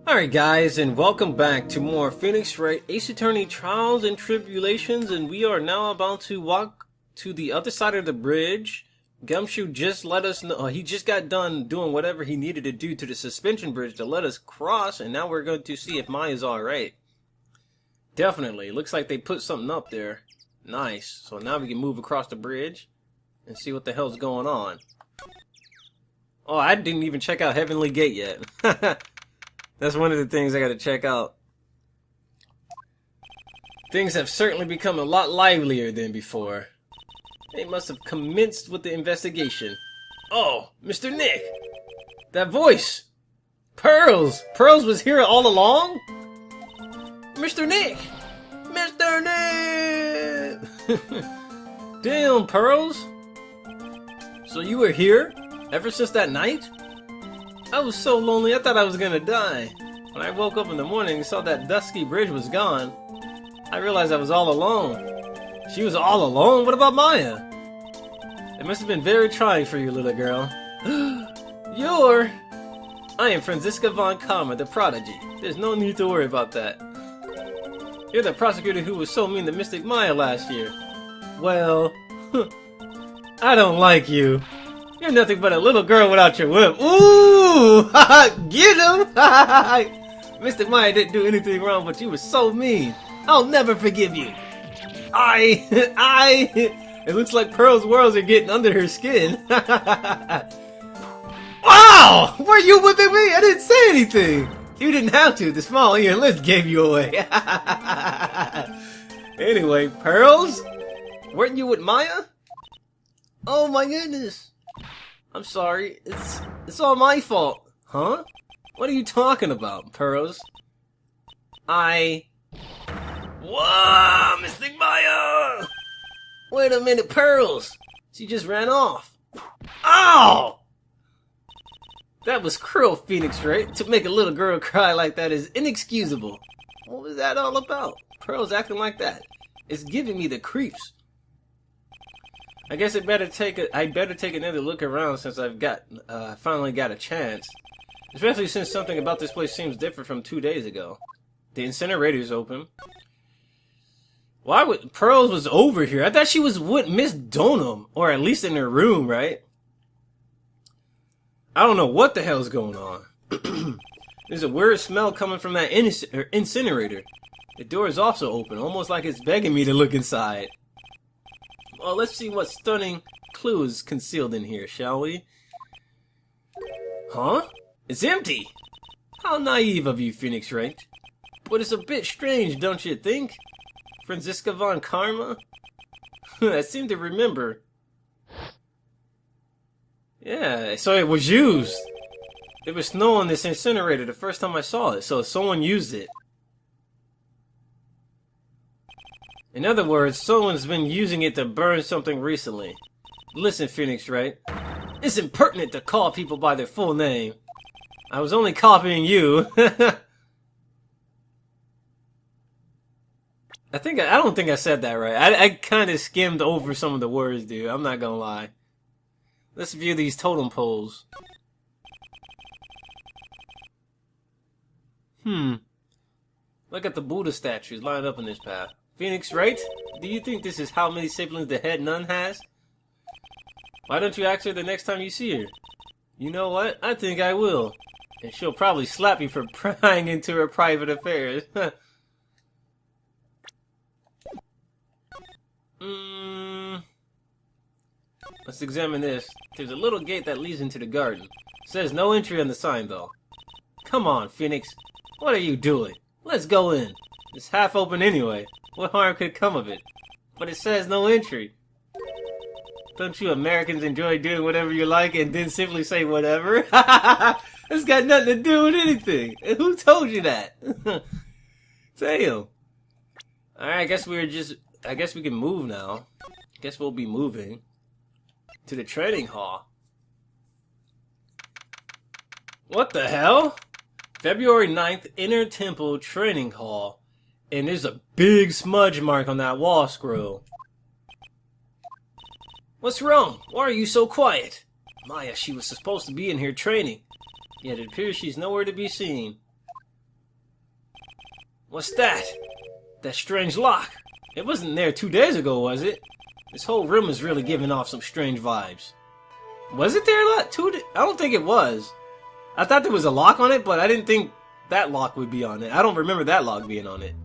Alright guys, and welcome back to more Phoenix Wright Ace Attorney Trials and Tribulations, and we are now about to walk to the other side of the bridge. Gumshoe just let us know, he just got done doing whatever he needed to do to the suspension bridge to let us cross, and now we're going to see if Maya's alright. Definitely, looks like they put something up there. Nice, so now we can move across the bridge and see what the hell's going on. Oh, I didn't even check out Heavenly Gate yet. That's one of the things I gotta check out. Things have certainly become a lot livelier than before. They must have commenced with the investigation. Oh, Mr. Nick! That voice! Pearls! Pearls was here all along? Mr. Nick! Mr. Nick! Damn, Pearls! So you were here? Ever since that night? I was so lonely I thought I was gonna die. When I woke up in the morning and saw that dusky bridge was gone, I realized I was all alone. She was all alone? What about Maya? It must have been very trying for you, little girl. I am Franziska von Karma, the prodigy. There's no need to worry about that. You're the prosecutor who was so mean to Mystic Maya last year. Well, I don't like you. You're nothing but a little girl without your whip. Ooh! Get him! Mr. Maya didn't do anything wrong, but you were so mean. I'll never forgive you. It looks like Pearl's worlds are getting under her skin. Wow! Were you whipping me? I didn't say anything. You didn't have to. The small of your lips gave you away. Anyway, Pearls? Weren't you with Maya? Oh my goodness. I'm sorry, it's all my fault. Huh? What are you talking about, Pearls? Whoa, Mystic Maya! Wait a minute, Pearls! She just ran off. Ow! That was cruel, Phoenix Wright. To make a little girl cry like that is inexcusable. What was that all about? Pearls acting like that. It's giving me the creeps. I guess I'd better take another look around since I've finally got a chance. Especially since something about this place seems different from 2 days ago. The incinerator's open. Why would Pearls was over here? I thought she was with Miss Donham, or at least in her room, right? I don't know what the hell's going on. There's a weird smell coming from that incinerator. The door is also open, almost like it's begging me to look inside. Well, let's see what stunning clue is concealed in here, shall we? Huh? It's empty! How naive of you, Phoenix Wright. But it's a bit strange, don't you think? Franziska von Karma? I seem to remember. Yeah, so it was used. There was snow on this incinerator the first time I saw it, so someone used it. In other words, someone's been using it to burn something recently. Listen, Phoenix Wright. It's impertinent to call people by their full name. I was only copying you. I don't think I said that right. I kind of skimmed over some of the words, dude. I'm not gonna lie. Let's view these totem poles. Look at the Buddha statues lined up in this path. Phoenix Wright, do you think this is how many siblings the head nun has? Why don't you ask her the next time you see her? You know what? I think I will. And she'll probably slap you for prying into her private affairs. Let's examine this. There's a little gate that leads into the garden. It says no entry on the sign, though. Come on, Phoenix. What are you doing? Let's go in. It's half open anyway. What harm could come of it? But it says no entry. Don't you Americans enjoy doing whatever you like and then simply say whatever? It's got nothing to do with anything. And who told you that? Damn. Alright, I guess we can move now. Guess we'll be moving to the training hall. What the hell? February 9th, Inner Temple Training Hall. And there's a big smudge mark on that wall scroll. What's wrong? Why are you so quiet? Maya, she was supposed to be in here training. Yet it appears she's nowhere to be seen. What's that? That strange lock. It wasn't there 2 days ago, was it? This whole room is really giving off some strange vibes. Was it there I don't think it was. I thought there was a lock on it, but I didn't think that lock would be on it. I don't remember that lock being on it.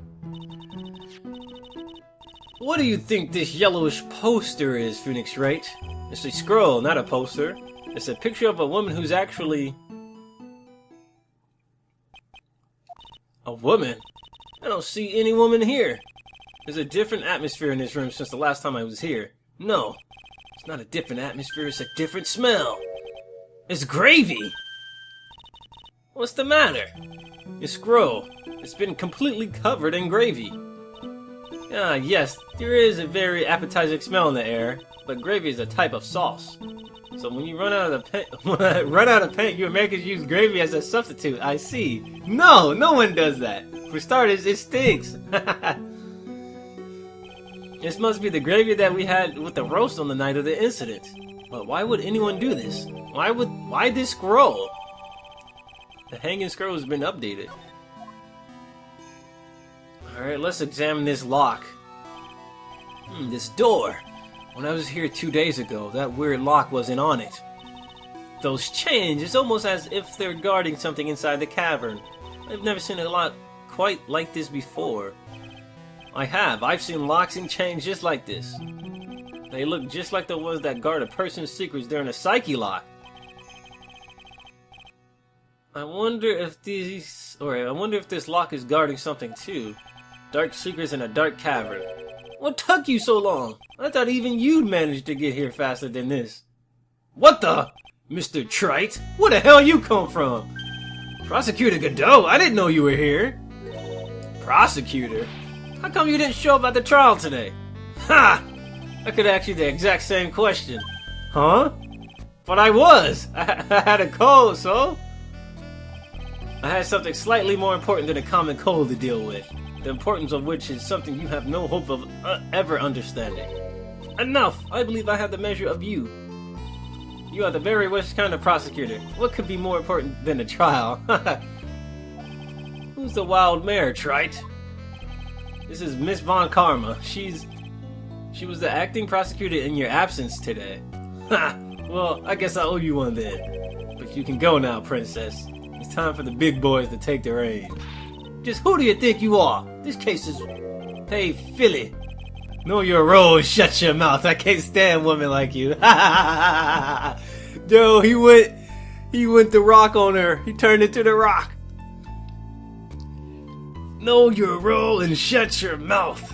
What do you think this yellowish poster is, Phoenix Wright? It's a scroll, not a poster. It's a picture of a woman who's actually... a woman? I don't see any woman here. There's a different atmosphere in this room since the last time I was here. No, it's not a different atmosphere, it's a different smell. It's gravy! What's the matter? Your scroll. It's been completely covered in gravy. Ah, yes, there is a very appetizing smell in the air, but gravy is a type of sauce. So when you run out of paint, you Americans use gravy as a substitute. I see. No, no one does that. For starters, it stinks. This must be the gravy that we had with the roast on the night of the incident. But why would anyone do this? Why this scroll? The hanging scroll has been updated. Alright, let's examine this lock. This door. When I was here 2 days ago, that weird lock wasn't on it. Those chains, it's almost as if they're guarding something inside the cavern. I've never seen a lock quite like this before. I've seen locks and chains just like this. They look just like the ones that guard a person's secrets during a psyche lock. I wonder if this lock is guarding something too. Dark secrets in a dark cavern. What took you so long? I thought even you'd managed to get here faster than this. What the? Mr. Trite? Where the hell you come from? Prosecutor Godot, I didn't know you were here. Prosecutor? How come you didn't show up at the trial today? Ha! I could ask you the exact same question. Huh? But I was! I had a cold, so? I had something slightly more important than a common cold to deal with. The importance of which is something you have no hope of ever understanding. Enough! I believe I have the measure of you. You are the very worst kind of prosecutor. What could be more important than a trial? Who's the wild mare, Trite? This is Miss Von Karma. She was the acting prosecutor in your absence today. Ha! Well, I guess I owe you one then. But you can go now, princess. It's time for the big boys to take the reins. Just who do you think you are? This case is... Hey, Philly. Know your role and shut your mouth. I can't stand women like you. Dude, he went to rock on her. He turned into the Rock. Know your role and shut your mouth.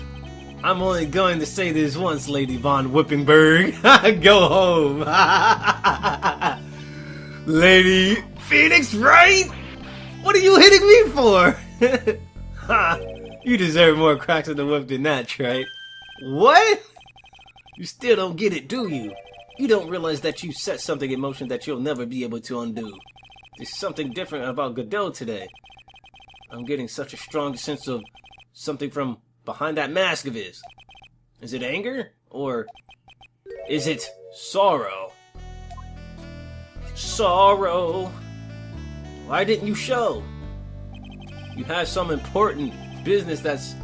I'm only going to say this once, Lady Von Whippingberg. Go home. Lady Phoenix Wright? What are you hitting me for? Ha! You deserve more cracks in the whip than that, Trite. What? You still don't get it, do you? You don't realize that you set something in motion that you'll never be able to undo. There's something different about Godot today. I'm getting such a strong sense of something from behind that mask of his. Is it anger? Or is it sorrow? Sorrow. Why didn't you show? You had some important business that's...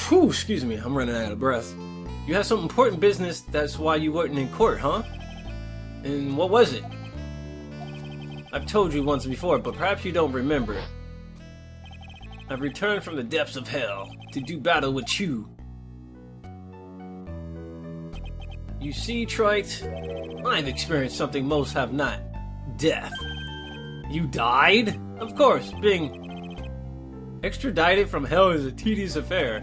Whew, excuse me, I'm running out of breath. You had some important business, that's why you weren't in court, huh? And what was it? I've told you once before, but perhaps you don't remember. I've returned from the depths of hell to do battle with you. You see, Trite, I've experienced something most have not. Death. You died? Of course, being extradited from hell is a tedious affair.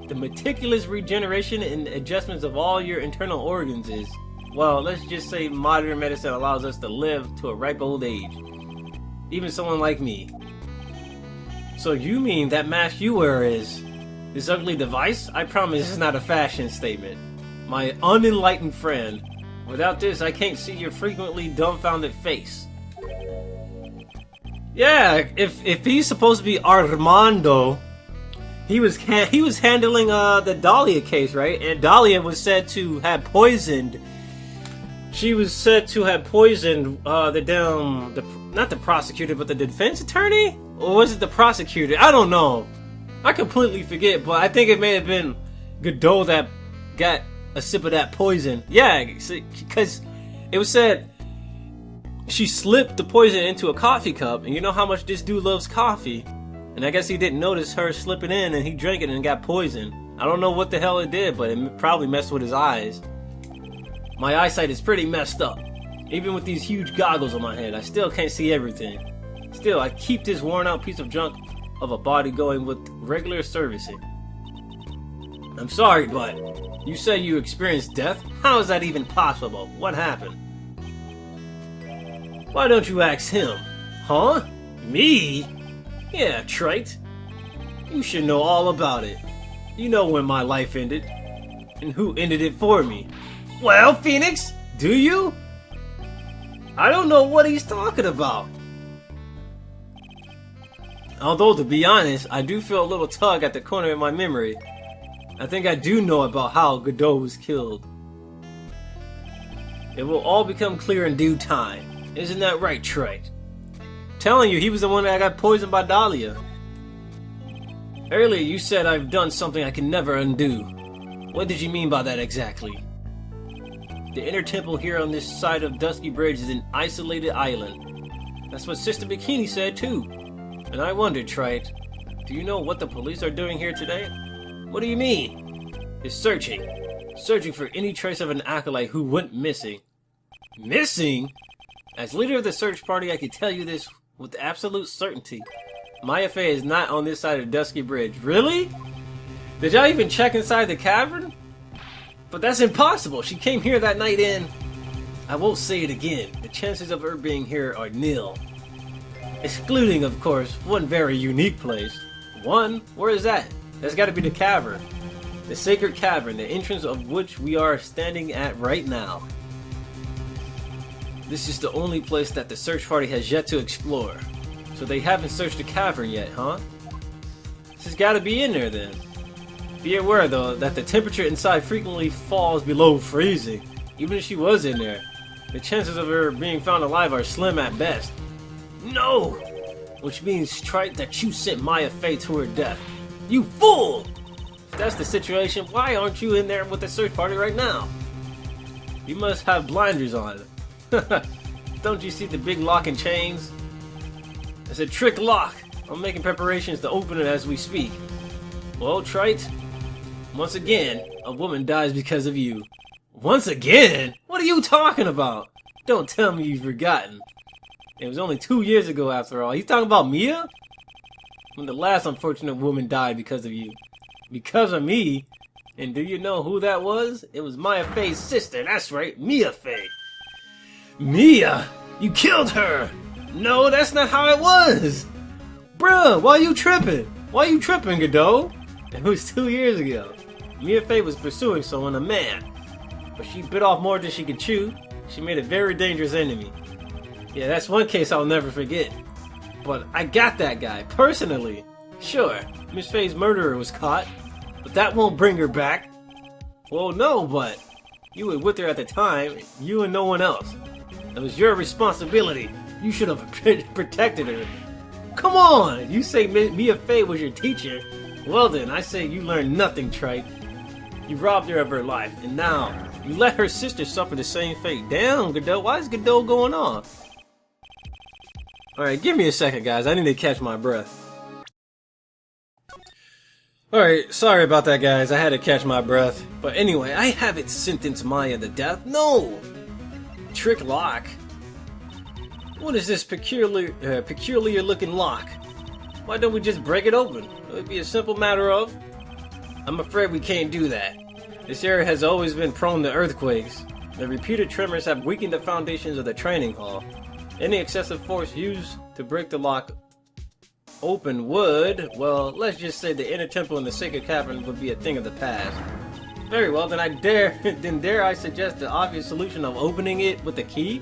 The meticulous regeneration and adjustments of all your internal organs is, well, let's just say modern medicine allows us to live to a ripe old age. Even someone like me. So you mean that mask you wear is this ugly device? I promise it's not a fashion statement. My unenlightened friend. Without this, I can't see your frequently dumbfounded face. Yeah, if he's supposed to be Armando, he was handling the Dahlia case, right? And Dahlia was said to have poisoned. She was said to have poisoned not the prosecutor, but the defense attorney? Or was it the prosecutor? I don't know. I completely forget, but I think it may have been Godot that got a sip of that poison. Yeah, because it was said she slipped the poison into a coffee cup, and you know how much this dude loves coffee. And I guess he didn't notice her slipping in, and he drank it and got poisoned. I don't know what the hell it did, but it probably messed with his eyes. My eyesight is pretty messed up. Even with these huge goggles on my head, I still can't see everything. Still, I keep this worn out piece of junk of a body going with regular servicing. I'm sorry, but you say you experienced death? How is that even possible? What happened? Why don't you ask him? Huh? Me? Yeah, trite. You should know all about it. You know when my life ended. And who ended it for me. Well, Phoenix, do you? I don't know what he's talking about. Although, to be honest, I do feel a little tug at the corner of my memory. I think I do know about how Godot was killed. It will all become clear in due time. Isn't that right, Trite? Telling you, he was the one that got poisoned by Dahlia. Earlier you said I've done something I can never undo. What did you mean by that exactly? The inner temple here on this side of Dusky Bridge is an isolated island. That's what Sister Bikini said too. And I wondered, Trite, do you know what the police are doing here today? What do you mean? They're searching. Searching for any trace of an acolyte who went missing. Missing? As leader of the search party, I can tell you this with absolute certainty. Maya Fey is not on this side of Dusky Bridge. Really? Did y'all even check inside the cavern? But that's impossible. She came here that night and... I won't say it again. The chances of her being here are nil. Excluding, of course, one very unique place. One? Where is that? That's gotta be the cavern. The sacred cavern, the entrance of which we are standing at right now. This is the only place that the search party has yet to explore. So they haven't searched the cavern yet, huh? This has gotta be in there then. Be aware though, that the temperature inside frequently falls below freezing. Even if she was in there, the chances of her being found alive are slim at best. No! Which means, Trite, that you sent Maya Fey to her death. You fool! If that's the situation, why aren't you in there with the search party right now? You must have blinders on. Don't you see the big lock and chains? It's a trick lock. I'm making preparations to open it as we speak. Well, Trite, once again, a woman dies because of you. Once again? What are you talking about? Don't tell me you've forgotten. It was only 2 years ago after all. He's talking about Mia? When the last unfortunate woman died because of you. Because of me? And do you know who that was? It was Maya Fey's sister. That's right, Mia Fey. Mia? You killed her! No, that's not how it was! Bruh, why you tripping? Why you tripping, Godot? It was 2 years ago. Mia Fey was pursuing someone, a man. But she bit off more than she could chew. She made a very dangerous enemy. Yeah, that's one case I'll never forget. But I got that guy, personally. Sure, Miss Fey's murderer was caught, but that won't bring her back. Well, no, but you were with her at the time, you and no one else. It was your responsibility. You should have protected her. Come on! You say Mia Fey was your teacher. Well then, I say you learned nothing, Trite. You robbed her of her life, and now you let her sister suffer the same fate. Damn, Godot, why is Godot going on? Alright, give me a second, guys. I need to catch my breath. Alright, sorry about that, guys. I had to catch my breath. But anyway, I haven't sentenced Maya to death. No! Trick lock? What is this peculiar looking lock? Why don't we just break it open? It would be a simple matter of... I'm afraid we can't do that. This area has always been prone to earthquakes. The repeated tremors have weakened the foundations of the training hall. Any excessive force used to break the lock open would, well, let's just say the inner temple in the sacred cavern would be a thing of the past. Very well, then dare I suggest the obvious solution of opening it with a key?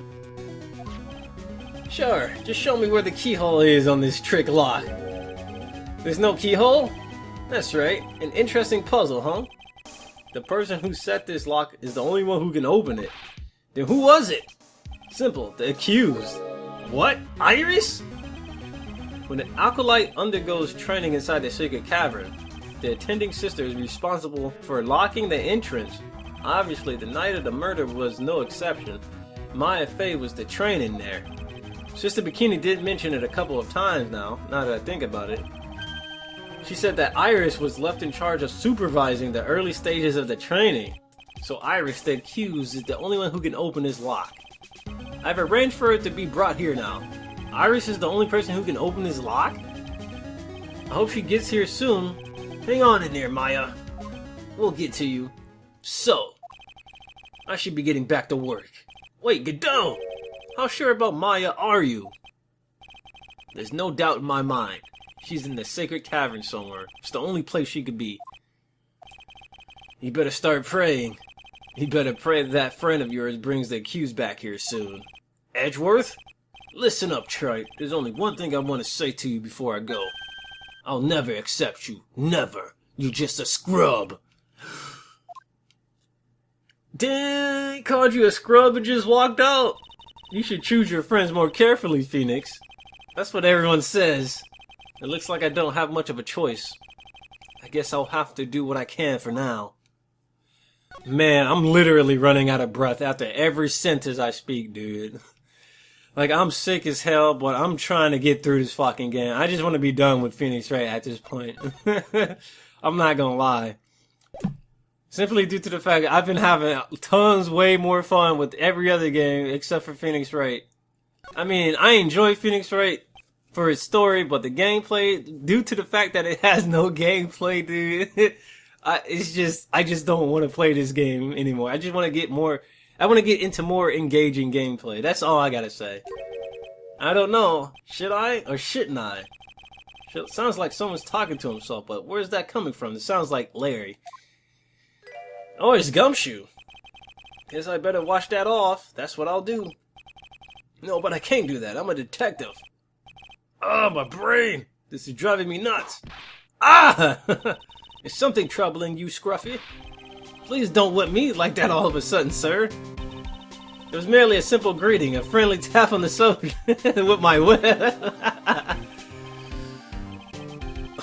Sure, just show me where the keyhole is on this trick lock. There's no keyhole? That's right, an interesting puzzle, huh? The person who set this lock is the only one who can open it. Then who was it? Simple, the accused. What? Iris? When an acolyte undergoes training inside the sacred cavern, the attending sister is responsible for locking the entrance. Obviously, the night of the murder was no exception. Maya Fey was the training there. Sister Bikini did mention it a couple of times now that I think about it. She said that Iris was left in charge of supervising the early stages of the training. So Iris, the accused, is the only one who can open this lock. I've arranged for it to be brought here now. Iris is the only person who can open this lock? I hope she gets here soon. Hang on in there, Maya. We'll get to you. So, I should be getting back to work. Wait, Godot! How sure about Maya are you? There's no doubt in my mind. She's in the sacred cavern somewhere. It's the only place she could be. You better start praying. You better pray that friend of yours brings the accused back here soon. Edgeworth? Listen up, Trite. There's only one thing I want to say to you before I go. I'll never accept you. Never. You're just a scrub. Dang, called you a scrub and just walked out. You should choose your friends more carefully, Phoenix. That's what everyone says. It looks like I don't have much of a choice. I guess I'll have to do what I can for now. Man, I'm literally running out of breath after every sentence I speak, dude. Like, I'm sick as hell, but I'm trying to get through this fucking game. I just want to be done with Phoenix Wright at this point. I'm not gonna lie. Simply due to the fact that I've been having tons way more fun with every other game except for Phoenix Wright. I mean, I enjoy Phoenix Wright for its story, but the gameplay, due to the fact that it has no gameplay, dude, I just don't want to play this game anymore. I just want to get more, I want to get into more engaging gameplay. That's all I gotta say. I don't know, should I or shouldn't I? Sounds like someone's talking to himself, but where's that coming from? It sounds like Larry. Oh, it's Gumshoe. Guess I better wash that off. That's what I'll do. No, but I can't do that. I'm a detective. Oh, my brain. This is driving me nuts. Ah! Is something troubling you, Scruffy? Please don't whip me like that all of a sudden, sir. It was merely a simple greeting, a friendly tap on the shoulder with my whip.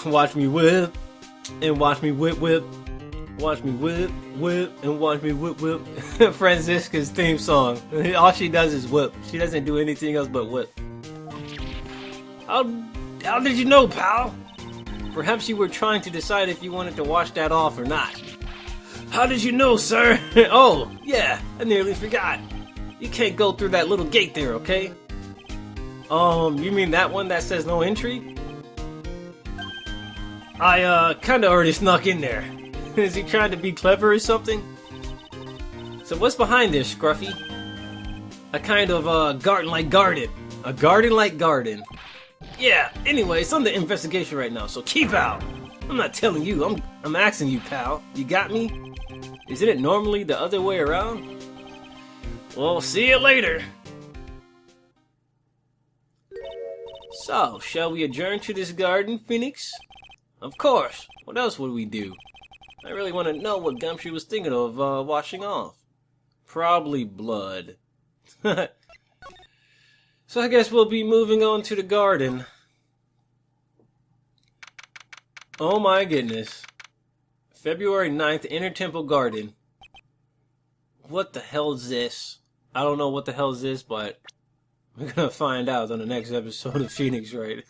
Watch me whip, and watch me whip whip. Watch me whip, whip, and watch me whip, whip. Franziska's theme song. All she does is whip. She doesn't do anything else but whip. How did you know, pal? Perhaps you were trying to decide if you wanted to wash that off or not. How did you know, sir? Oh, yeah, I nearly forgot. You can't go through that little gate there, okay? You mean that one that says no entry? I, kinda already snuck in there. Is he trying to be clever or something? So what's behind this, Scruffy? A kind of, garden-like garden. A garden-like garden. Yeah, anyway, it's under investigation right now, so keep out! I'm not telling you, I'm asking you, pal. You got me? Isn't it normally the other way around? Well, see you later! So, shall we adjourn to this garden, Phoenix? Of course. What else would we do? I really want to know what Gumshoe was thinking of washing off. Probably blood. So I guess we'll be moving on to the garden. Oh my goodness. February 9th, Inner Temple Garden. What the hell is this? I don't know what the hell is this, but we're gonna find out on the next episode of Phoenix Wright.